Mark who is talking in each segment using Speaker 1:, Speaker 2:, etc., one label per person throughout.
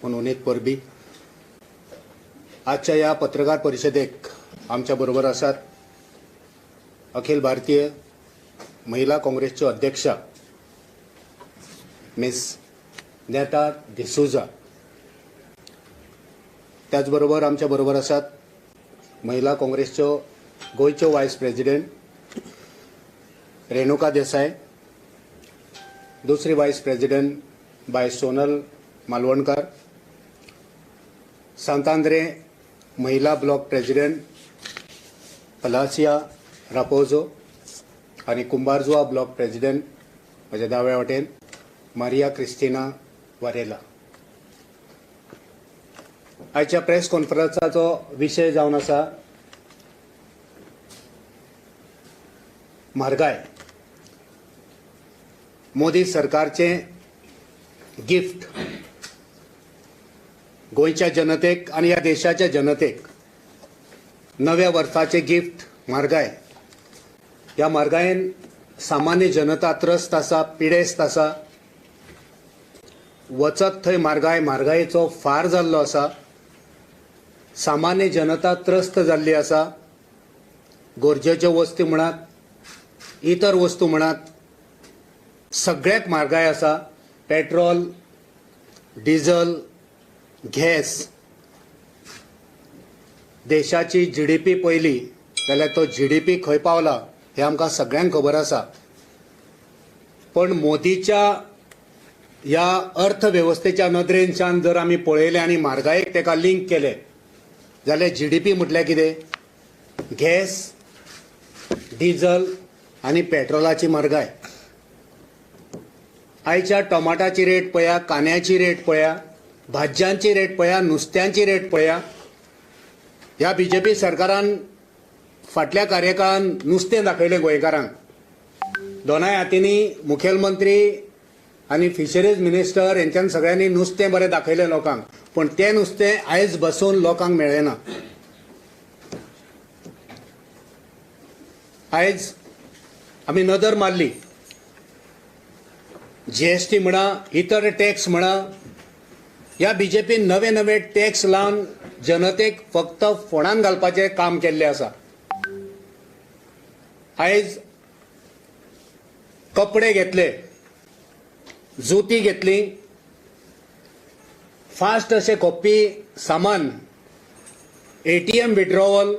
Speaker 1: मनोनीत परबी आजच्या या पत्रकार परिषदेक आमच्या बरोबर आसात अखिल भारतीय महिला काँग्रेसच्यो अध्यक्षा मिस नेता डिसूजा, त्याचबरोबर आमच्या बरोबर आसात महिला काँग्रेसच्यो गोयच्यो वायस प्रेसिडेंट रेणुका देसाय, दुसरी वायस प्रेसिडेंट बाय सोनल मालवणकर, सांतांद्रे महिला ब्लॉक प्रेसिडेंट पलासिया रापोजो आणि कुंभारजुआ ब्लॉक प्रेसिडेंट म्हज्या दाव्या वाटेन मारिया क्रिस्टिना वारेला. आजच्या प्रेस कॉन्फरन्साचो विशय जावन आसा म्हारगाय. मोदी सरकारचे गिफ्ट गोयच्या जनतेक आणि या देशाच्या जनतेक नव्या वर्साचे गिफ्ट म्हारगाय. या म्हारगायेन सामान्य जनता त्रस्त आसा, पिडेस्त आसा. वचत थंय म्हारगायेचो फार जाल्लो आसा. सामान्य जनता त्रस्त जाल्ली आसा. गरजेच्यो वस्तू म्हणात, इतर वस्तू म्हणात, सगळ्याक म्हारगाय आसा. Petrol, diesel, gas. देशाची जीडीपी पळयली जाल्यार तो जीडीपी खंय पावला हे आमकां सगळ्यांक खबर आसा. पण मोदीच्या ह्या अर्थवेवस्थेच्या नदरेच्यान जर आमी पळयलें आनी म्हारगायेक तेका लिंक केलें जाल्यार जीडीपी म्हटल्यार कितें? गॅस, डिझल आनी पेट्रोलाची म्हारगाय. आयच्या टोमाटाची रेट पळया, कांद्याची रेट पळया, भाज्यांची रेट पळया, नुस्त्यांची रेट पळया. ह्या बीजेपी सरकारान फाटल्या कार्यकाळात नुस्तें दाखयलें गोंयकारांक. दोनाय हातींनी मुखेलमंत्री आनी फिशरीज मिनिस्टर हेंच्यान सगळ्यांनी नुस्तें बरें दाखयलें लोकांक. पण तें नुस्तें आयज बसून लोकांक मेळ्ळेना. आयज आमी नदर मारली, जीएसटी म्हणा, इतर टॅक्स म्हणा, ह्या बीजेपीन नवे नवे टॅक्स लावन जनतेक फक्त फोंडान घालपाचें काम केल्लें आसा. आयज कपडे घेतले, जुती घेतली, फास्ट अशें खोपपी सामान, एटीएम विड्रॉवल,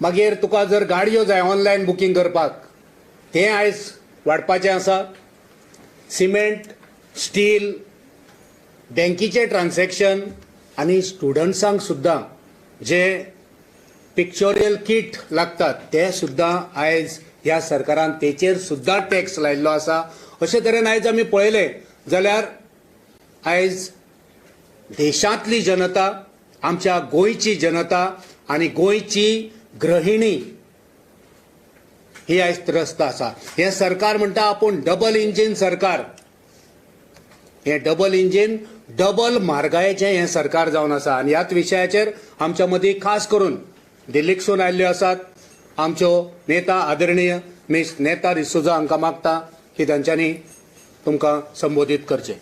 Speaker 1: मागीर तुका जर गाडयो जाय ऑनलायन बुकींग करपाक तें आयज वाडपाचें आसा. सिमेंट, स्टील, बँकीचे ट्रान्झॅक्शन आनी स्टुडंट्सांक सुद्दां जे पिक्चोरियल किट लागतात ते सुद्दां आयज ह्या सरकारान तेचेर सुद्दां टॅक्स लायिल्लो आसा. अशे तरेन आयज आमी पळयलें जाल्यार आयज देशांतली जनता, आमच्या गोंयची जनता आनी गोंयची गृहिणी ही आयज त्रस्त आसा. हे सरकार म्हणटा आपूण डबल इंजिन सरकार. हे डबल इंजिन, डबल म्हारगायेचें हे सरकार जावन आसा. आनी ह्याच विशयाचेर आमच्या मदीं खास करून दिल्लीकसून आयिल्ल्यो आसात आमच्यो नेता आदरणीय मिस नेता डिसूजा. हांकां मागता की तांच्यांनी तुमकां संबोधीत करचें.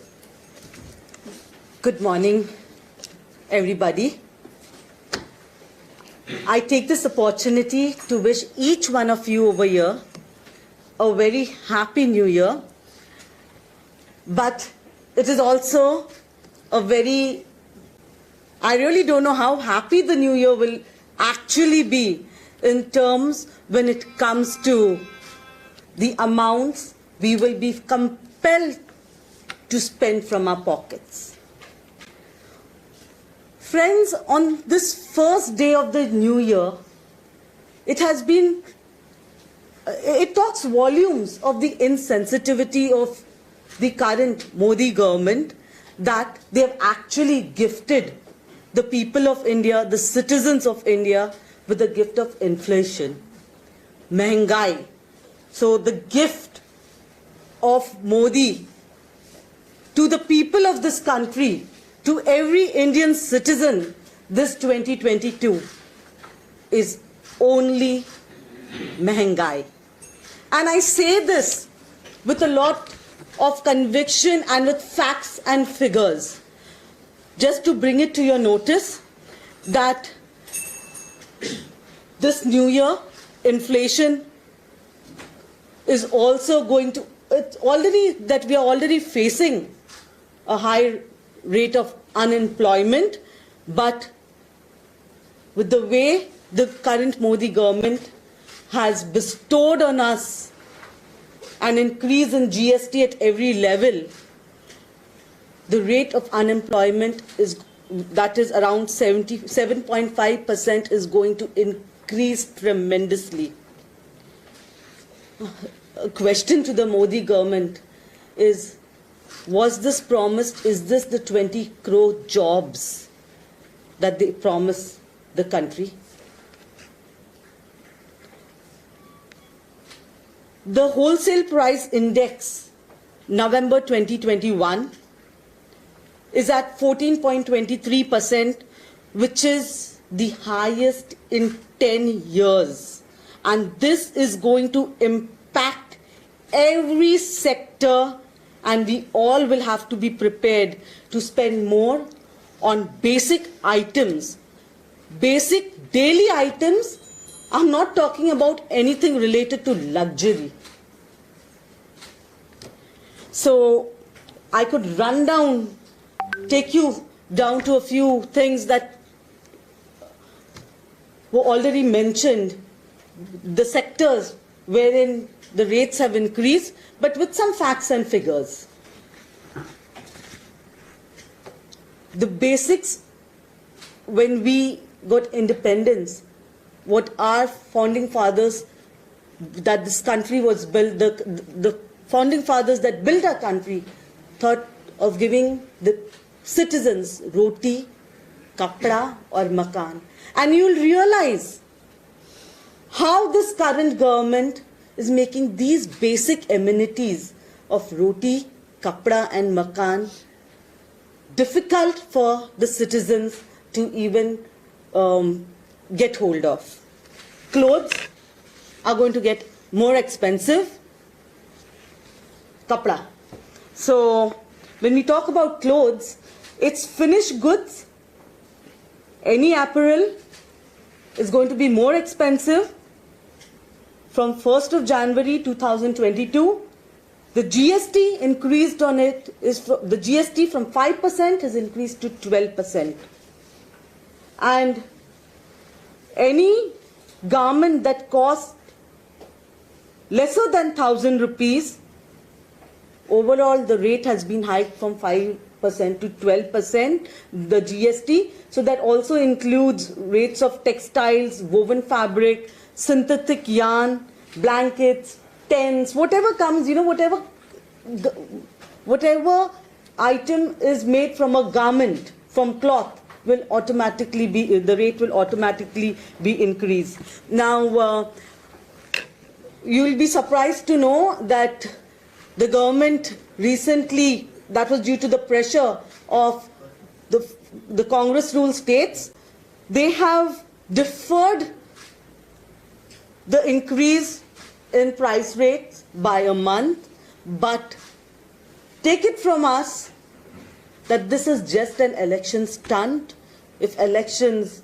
Speaker 2: Good morning, everybody. I take this opportunity to wish each one of you over here a very happy new year. But it is also a very, I really don't know how happy the new year will actually be in terms when it comes to the amounts we will be compelled to spend from our pockets. Friends, on this first day of the new year, it has been, it talks volumes of the insensitivity of the current Modi government that they have actually gifted the people of India, the citizens of India, with the gift of inflation, mehengai. So the gift of Modi to the people of this country, to every Indian citizen this 2022 is only mehengai. And I say this with a lot of conviction and with facts and figures. Just to bring it to your notice that this new year, inflation is also going to, it's already that we are already facing a high rate of unemployment, but with the way the current Modi government has bestowed on us an increase in GST at every level, the rate of unemployment is, that is around 7.5%, is going to increase tremendously. A question to the Modi government is, was this promised? Is this the 20 crore jobs that they promised the country? The wholesale price index, November 2021, is at 14.23%, which is the highest in 10 years. And this is going to impact every sector, and we all will have to be prepared to spend more on basic items. Basic daily items. I'm not talking about anything related to luxury. So I could take you down to a few things that were already mentioned, the sectors wherein the rates have increased, but with some facts and figures. The basics, when we got independence, what our founding fathers, that this country was built, the founding fathers that built our country thought of giving the citizens roti, kapda or makan. And you'll realize how this current government is making these basic amenities of roti, kapda and makan difficult for the citizens to even get hold of. Clothes are going to get more expensive. Kapda. So when we talk about clothes, it's finished goods. Any apparel is going to be more expensive. From 1st of January 2022, the GST increased on it, the GST from 5% has increased to 12%. And any garment that costs lesser than 1,000 rupees, overall the rate has been hiked from 5% to 12%, the GST. So that also includes rates of textiles, woven fabric, synthetic yarn, blankets, tents, whatever comes, whatever item is made from a garment, from cloth, will automatically be, the rate will automatically be increased. Now, you will be surprised to know that the government recently, that was due to the pressure of the Congress ruled states, they have deferred the increase in price rates by a month, but take it from us that this is just an election stunt. If elections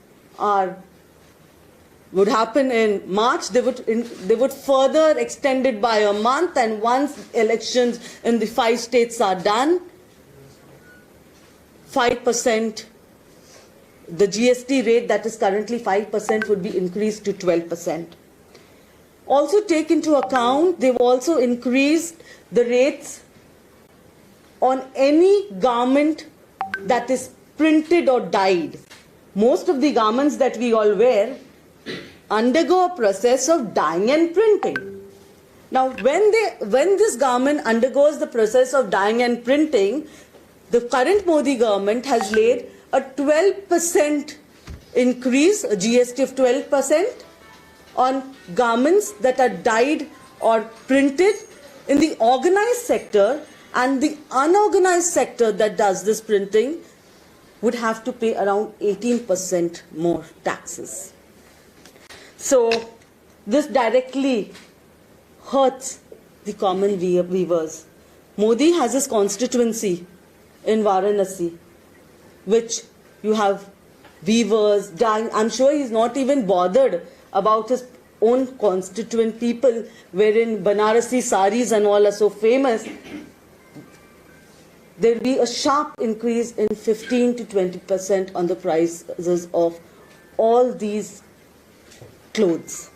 Speaker 2: would happen in March, they would further extend it by a month, and once elections in the 5 states are done, 5%, the GST rate that is currently 5% would be increased to 12%. Also take into account, they've also increased the rates on any garment that is printed or dyed. Most of the garments that we all wear undergo a process of dyeing and printing. Now, when this garment undergoes the process of dyeing and printing, the current Modi government has laid a 12% increase, a GST of 12% on garments that are dyed or printed in the organized sector, and the unorganized sector that does this printing would have to pay around 18% more taxes. So this directly hurts the common weavers. Modi has his constituency in Varanasi, which you have weavers, dyeing. I'm sure he's not even bothered about his own constituent people, wherein Banarasi saris and all are so famous. There will be a sharp increase in 15 to 20% on the prices of all these clothes.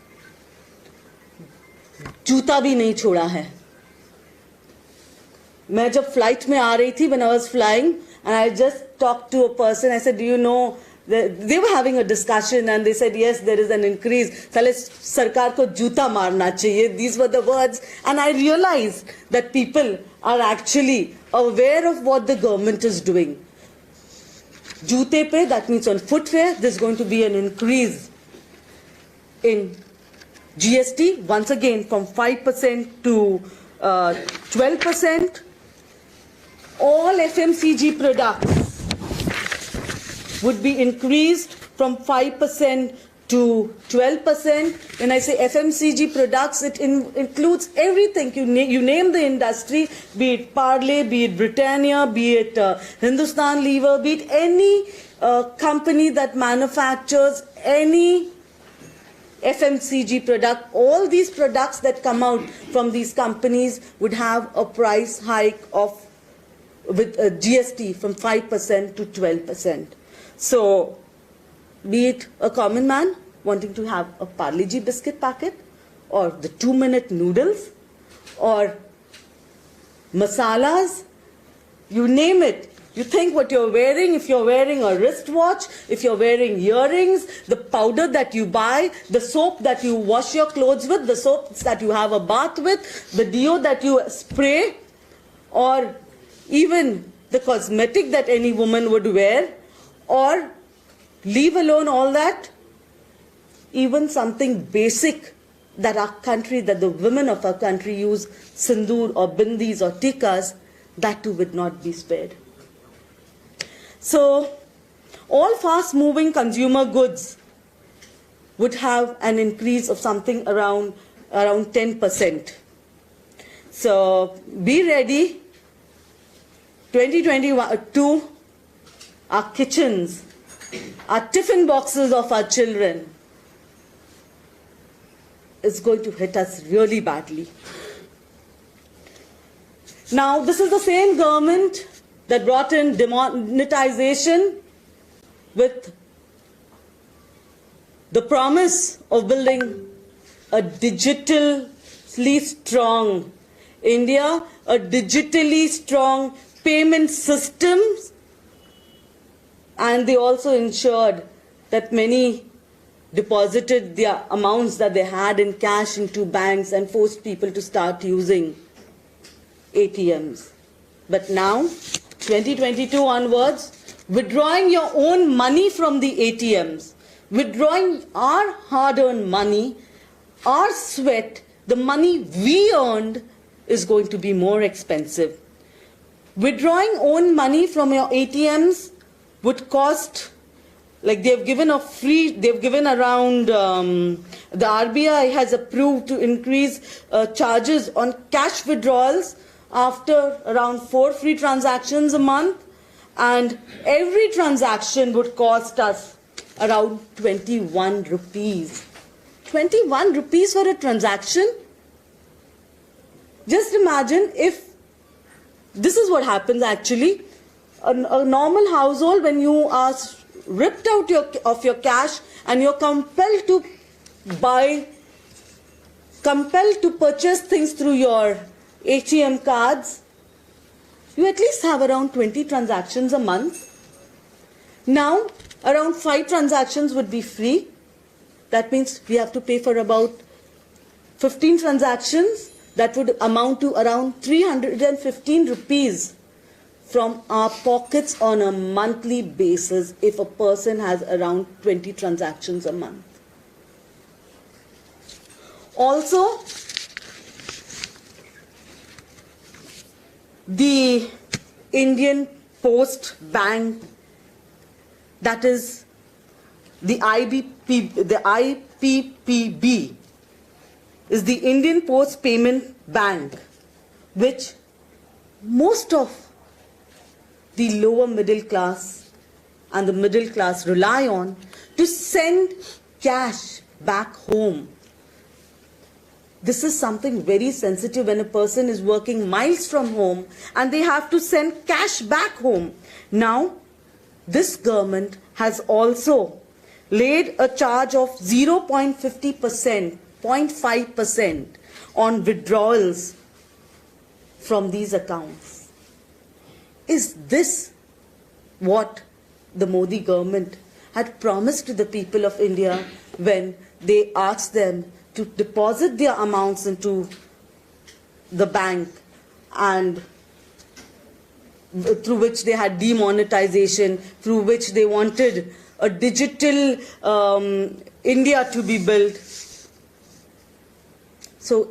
Speaker 2: जूता भी नहीं छोड़ा है. मैं जब flight में आ रही थी, when I was flying, and I just talked to a person, I said, do you know, they were having a discussion and they said, yes, there is an increase. साले सरकार को जूता मारना चाहिए. These were the words, and I realized that people are actually aware of what the government is doing. Joote pe, that means on footwear, there's going to be an increase in GST, once again from 5% to 12%. All FMCG products would be increased from 5% to 12%. When I say FMCG products, it includes everything. You name the industry, be it Parle, be it Britannia, be it Hindustan Lever, be it any company that manufactures any FMCG product. All these products that come out from these companies would have a price hike of with GST from 5% to 12%. So, be it a common man wanting to have a Parle-G biscuit packet, or the 2-minute noodles, or masalas, you name it. You think what you're wearing, if you're wearing a wristwatch, if you're wearing earrings, the powder that you buy, the soap that you wash your clothes with, the soaps that you have a bath with, the deo that you spray, or even the cosmetic that any woman would wear, or leave alone all that, even something basic that our country, that the women of our country use, sindoor or bindis or tikas, that too would not be spared. So, all fast-moving consumer goods would have an increase of something around 10%. So, be ready. 2022, our kitchens, our tiffin boxes of our children is going to hit us really badly. Now, this is the same government that brought in demonetization with the promise of building a digitally strong India, a digitally strong payment systems, and they also ensured that many deposited their amounts that they had in cash into banks and forced people to start using ATMs. But now, 2022 onwards, withdrawing your own money from the ATMs, withdrawing our hard-earned money, our sweat, the money we earned, is going to be more expensive. Withdrawing own money from your ATMs would cost, like they've given around, the RBI has approved to increase charges on cash withdrawals after around 4 free transactions a month, and every transaction would cost us around 21 rupees. 21 rupees for a transaction? Just imagine if this is what happens actually. A normal household, when you are ripped out of your cash and you're compelled to purchase things through your ATM cards, you at least have around 20 transactions a month. Now, around 5 transactions would be free. That means we have to pay for about 15 transactions. That would amount to around 315 rupees from our pockets on a monthly basis if a person has around 20 transactions a month. Also, the Indian Post Bank, that is the IPPB, is the Indian Post Payment Bank, which most of the lower middle class and the middle class rely on to send cash back home. This is something very sensitive when a person is working miles from home and they have to send cash back home. Now, this government has also laid a charge of 0.50%, 0.5% on withdrawals from these accounts. Is this what the Modi government had promised to the people of India when they asked them to deposit their amounts into the bank, and through which they had demonetization, through which they wanted a digital India to be built? So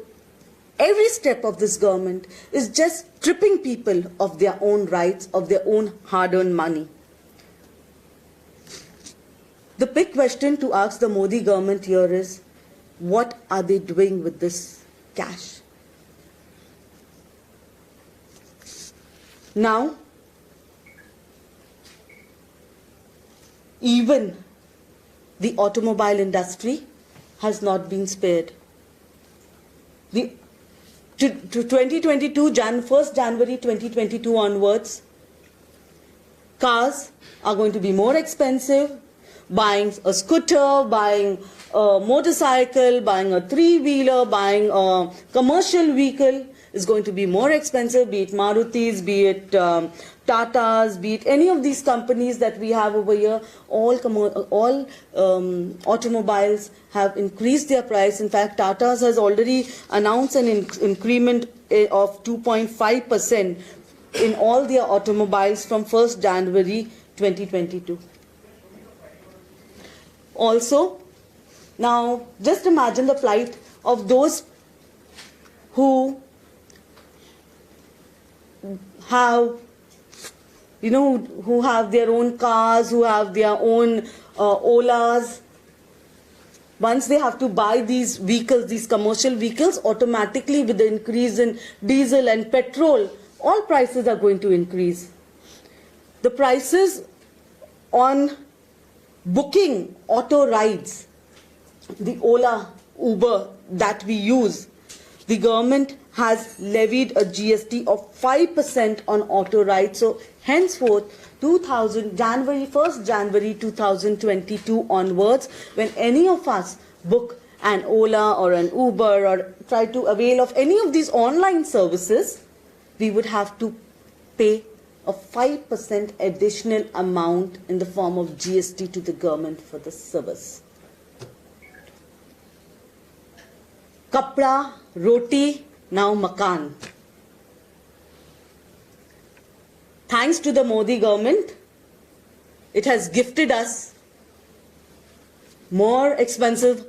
Speaker 2: every step of this government is just stripping people of their own rights, of their own hard-earned money. The big question to ask the Modi government here is, what are they doing with this cash? Now, even the automobile industry has not been spared. To 2022, 1st January 2022 onwards, cars are going to be more expensive. Buying a scooter, buying a motorcycle, buying a three-wheeler, buying a commercial vehicle is going to be more expensive, be it Marutis, be it Tatas, be it any of these companies that we have over here. All automobiles have increased their price. In fact, Tatas has already announced an increment of 2.5% in all their automobiles from 1st January 2022. Also, now just imagine the plight of those who have, who have their own cars, who have their own Olas. Once they have to buy these vehicles, these commercial vehicles, automatically with the increase in diesel and petrol, all prices are going to increase. The prices on booking auto rides, the Ola, Uber that we use, the government has levied a GST of 5% on auto rides. So henceforth, 1st January 2022 onwards, when any of us book an Ola or an Uber or try to avail of any of these online services, we would have to pay a 5% additional amount in the form of GST to the government for the service. Kapda, roti, now makan. Thanks to the Modi government, it has gifted us more expensive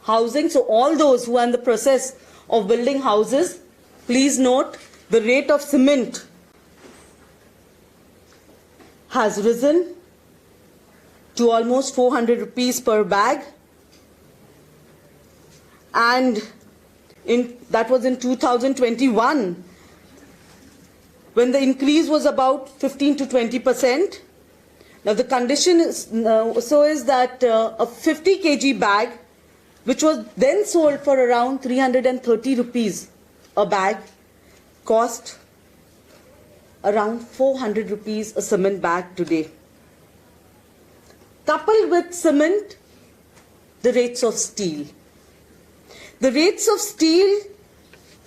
Speaker 2: housing. So all those who are in the process of building houses, please note the rate of cement has risen to almost 400 rupees per bag, and that was in 2021, when the increase was about 15 to 20%. Now the condition is that a 50 kg bag, which was then sold for around 330 rupees a bag, cost around 400 rupees a cement bag today. Coupled with cement, the rates of steel. The rates of steel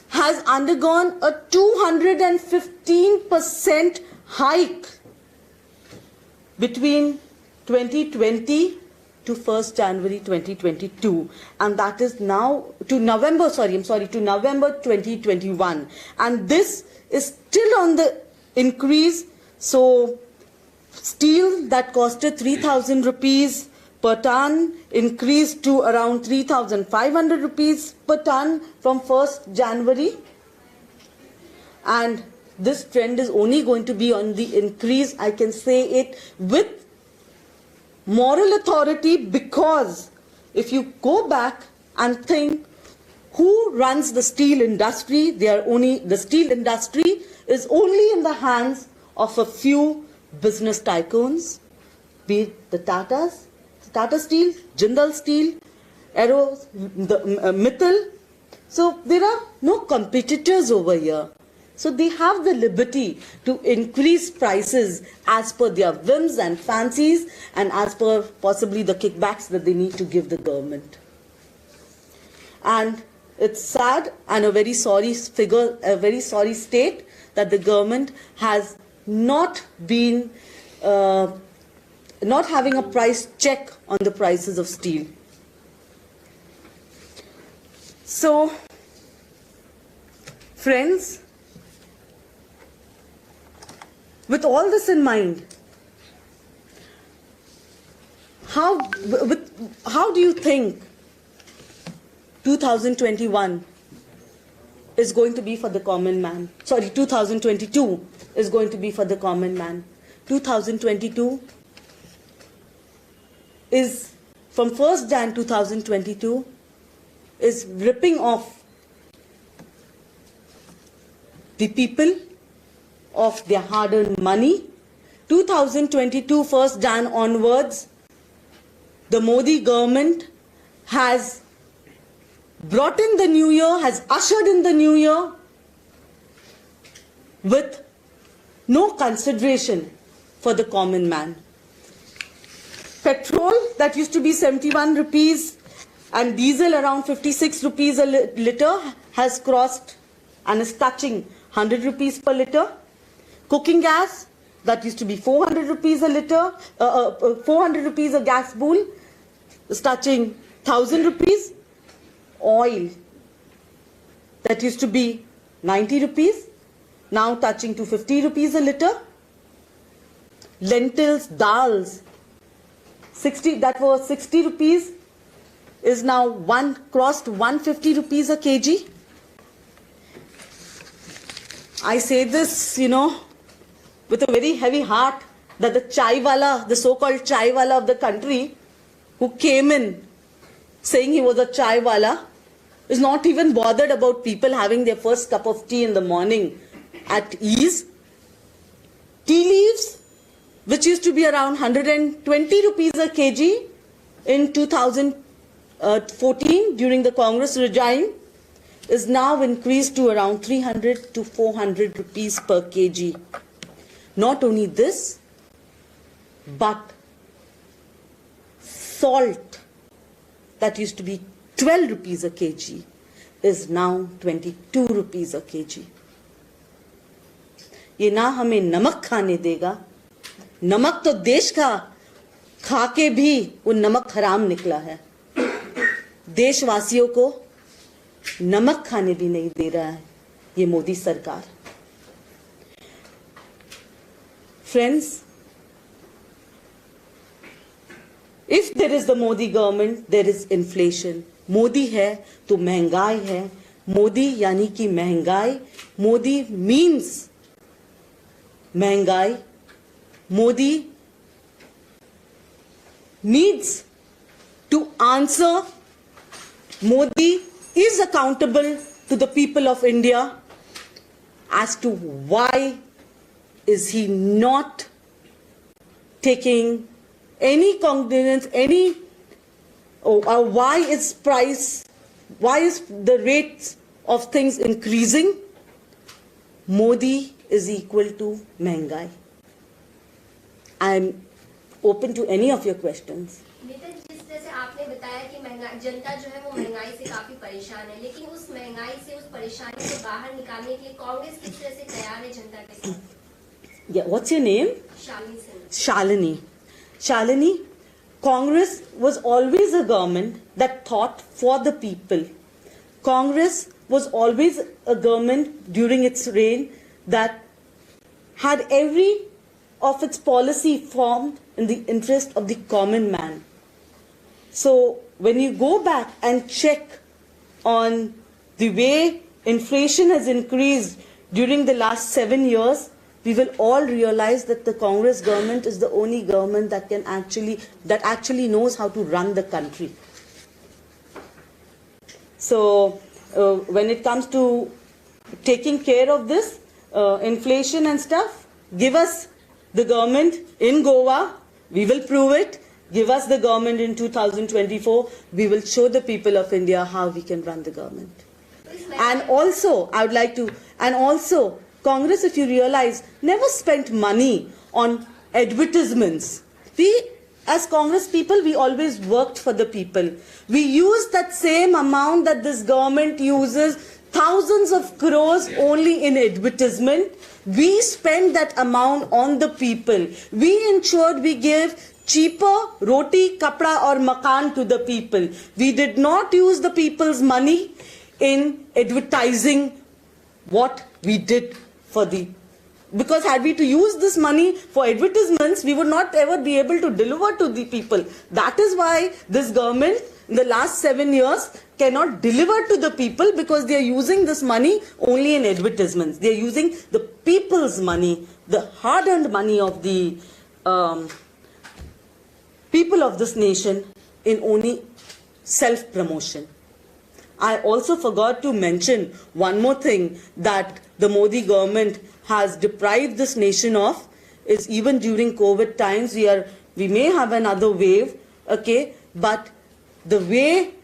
Speaker 2: has undergone a 215% hike between 2020 to 1st January 2022, and that is now to November 2021, and this is still on the increase. So steel that costed 3,000 rupees per ton increased to around 3,500 rupees per ton from 1st January, and this trend is only going to be on the increase. I can say it with moral authority, because if you go back and think who runs the steel industry? The steel industry is only in the hands of a few business tycoons, be it the Tatas, Tata Steel, Jindal Steel, Aero, Mittal. So there are no competitors over here. So they have the liberty to increase prices as per their whims and fancies and as per possibly the kickbacks that they need to give the government. And it's sad and a very sorry state that the government has not been not having a price check on the prices of steel. So, friends, with all this in mind, how do you think 2021 is going to be for the common man? Sorry, 2022 is going to be for the common man. 2022 is, from 1st Jan 2022, is ripping off the people of their hard-earned money. 2022, 1st Jan onwards, the Modi government has brought in the new year, has ushered in the new year with no consideration for the common man. Petrol that used to be 71 rupees and diesel around 56 rupees a litre has crossed and is touching 100 rupees per litre. Cooking gas that used to be 400 rupees a litre, 400 rupees a gas bowl is touching 1000 rupees. Oil that used to be 90 rupees, now touching to 50 rupees a litre. Lentils, dals, 60 that was 60 rupees is now crossed 150 rupees a kg. I say this, with a very heavy heart, that the chai wala, the so-called chai wala of the country, who came in saying he was a chai wala, is not even bothered about people having their first cup of tea in the morning at ease. Tea leaves, which used to be around 120 rupees a kg in 2014 during the Congress regime, is now increased to around 300 to 400 rupees per kg. Not only this, but salt that used to be 12 rupees a kg is now 22 rupees a kg. ये ना हमें नमक खाने देगा, नमक तो देश का खा के भी वो नमक हराम निकला है, देशवासियों को नमक खाने भी नहीं दे रहा है ये मोदी सरकार. Friends, if there is the Modi government, there is inflation. Modi है तो महंगाई है. मोदी यानी कि महंगाई. मोदी means महंगाई. Modi needs to answer. Modi is accountable to the people of India as to why is he not taking any cognizance, or why is the rates of things increasing? Modi is equal to महंगाई. I am open to any of your questions.
Speaker 3: Nitin, जिस तरह से आपने बताया कि जनता जो है वो महंगाई से काफी परेशान है, लेकिन उस महंगाई से, उस परेशानी से बाहर निकालने के लिए कांग्रेस किस तरह से तैयार है जनता के साथ?
Speaker 2: Yeah, what's your name?
Speaker 3: Shalini Sinha.
Speaker 2: Shalini, Congress was always a government that thought for the people. Congress was always a government during its reign that had every of its policy formed in the interest of the common man. So when you go back and check on the way inflation has increased during the last 7 years, we will all realize that the Congress government is the only government that actually knows how to run the country. So when it comes to taking care of this inflation and stuff, give us the government in Goa, we will prove it. Give us the government in 2024, we will show the people of India how we can run the government. And also, I would like to, and also, Congress, if you realize, never spent money on advertisements. We, as Congress people, we always worked for the people. We used that same amount that this government uses, thousands of crores only in advertisement. We spent that amount on the people. We ensured we gave cheaper roti, kapda or makan to the people. We did not use the people's money in advertising what we did for the... Because had we to use this money for advertisements, we would not ever be able to deliver to the people. That is why this government in the last 7 years cannot deliver to the people, because they are using this money only in advertisements. They are using the people's money, the hard-earned money of the people of this nation in only self-promotion. I also forgot to mention one more thing that the Modi government has deprived this nation of, is even during COVID times, we may have another wave, okay, but the way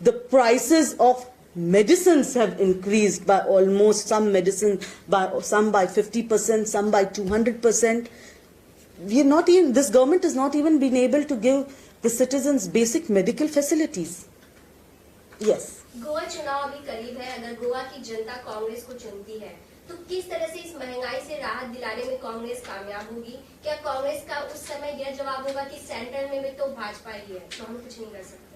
Speaker 2: the prices of medicines have increased by almost, some medicine by some by 50%, some by 200%. We are not even, this government has not even been able to give the citizens basic medical facilities. Yes.
Speaker 3: Goa चुनाव अभी करीब है, अगर गोवा की जनता कांग्रेस को चुनती है तो किस तरह से इस महंगाई से राहत दिलाने में कांग्रेस कामयाब होगी? क्या कांग्रेस का उस समय यह जवाब होगा कि सेंटर में भी तो भाजपा ही है, तो हम कुछ नहीं कर सकते?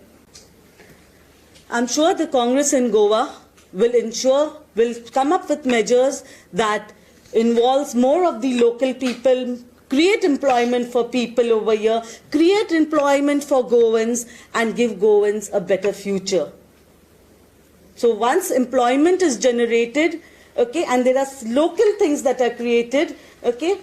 Speaker 2: I'm sure the Congress in Goa will come up with measures that involves more of the local people, create employment for people over here, create employment for Goans and give Goans a better future. So once employment is generated, okay, and there are local things that are created, okay,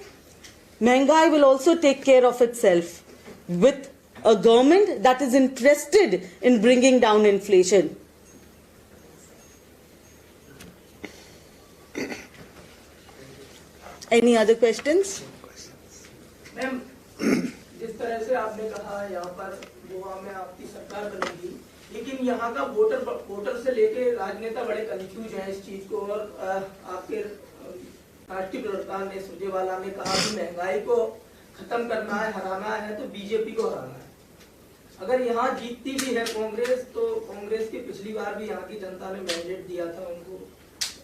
Speaker 2: Mehengai will also take care of itself with a government that is interested in bringing down inflation. Any other questions?
Speaker 4: Ma'am, जिस तरह से आपने कहा यहाँ पर गोवा में आपकी सरकार बनेगी, लेकिन यहाँ का वोटर से लेके राजनेता बड़े कंफ्यूज हैं इस चीज को, और आपके राष्ट्रीय प्रवक्ता ने सुरजेवाला ने कहा कि महंगाई को खत्म करना है, हराना है तो बीजेपी को हराना है। अगर यहाँ जीतती भी है कांग्रेस, तो कांग्रेस की पिछली बार भी यहाँ की जनता ने मैंडेट दिया था उनको,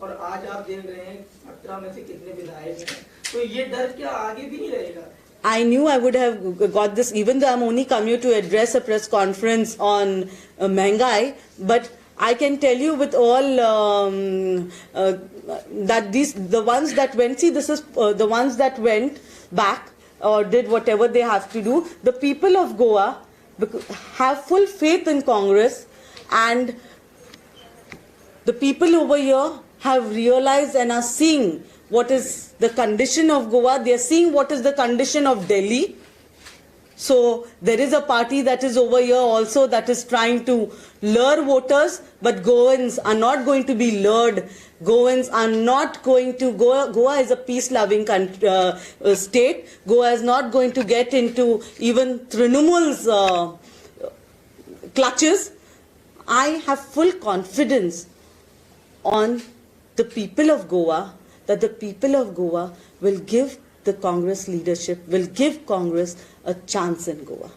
Speaker 4: और आज आप देख रहे हैं 18 में से कितने विधायक हैं, तो ये डर क्या आगे भी नहीं रहेगा?
Speaker 2: I knew I would have got this, even though I'm only come here to address a press conference on Mehengai, but I can tell you with all that the ones that went, see, this is the ones that went back or did whatever they have to do. The people of Goa have full faith in Congress, and the people over here have realized and are seeing what is the condition of Goa. They are seeing what is the condition of Delhi. So there is a party that is over here also that is trying to lure voters, but Goans are not going to be lured. Goans are not going to, Goa is a peace-loving state. Goa is not going to get into even Trinamool's clutches. I have full confidence on the people of Goa, that the people of Goa will give the Congress leadership, will give Congress a chance in Goa.